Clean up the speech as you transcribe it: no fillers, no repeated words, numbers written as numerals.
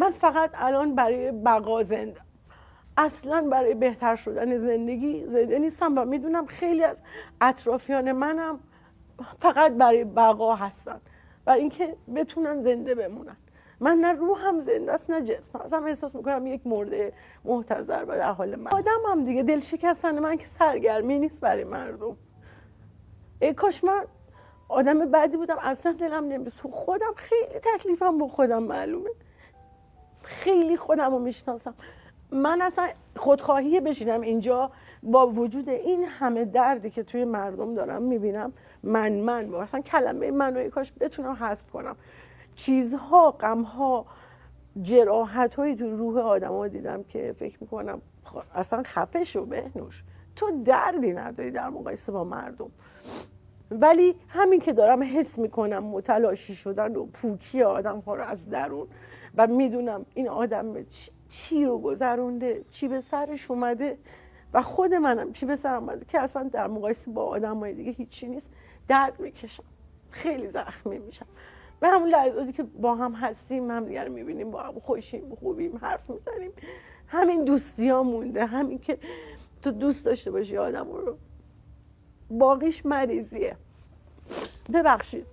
من فقط الان برای بقا زنده، اصلا برای بهتر شدن زندگی زنده نیستم و میدونم خیلی از اطرافیان منم فقط برای بقا هستن و اینکه بتونن زنده بمونن. من نه روحم زنده است نه جسمم، اصلا احساس میکنم یک مرده محتضر و در حال من. آدمم دیگه، دل شکستن من که سرگرمی نیست برای مردم. ای کاش من آدم بعدی بودم، اصلا دلم نمیسوخت. خودم خیلی تکلیفم با خودم معلومه، خیلی خودم رو میشناسم. من اصلا خودخواهی بشینم اینجا با وجود این همه دردی که توی مردم دارم میبینم، من اصلا کلمه منو کاش بتونم حذف کنم. چیزها، غمها، جراحت‌هایی تو روح آدم‌ها دیدم که فکر میکنم اصلا خفه شو بهنوش، تو دردی نداری در مقایسه با مردم. ولی همین که دارم حس میکنم متلاشی شدن و پوکی آدم‌ها رو از درون و میدونم این آدم چی رو گذرونده، چی به سرش اومده و خود منم چی به سرم اومده که اصلا در مقایسه با آدم‌های دیگه هیچی نیست، درد میکشم، خیلی زخمی میشم. و همون لحظاتی که با هم هستیم، هم دیگر میبینیم، با هم خوشیم، خوبیم، حرف میزنیم، همین دوستی ها مونده، همین که تو دوست داشته باشی آدم رو، باقیش مریضیه. ببخشید.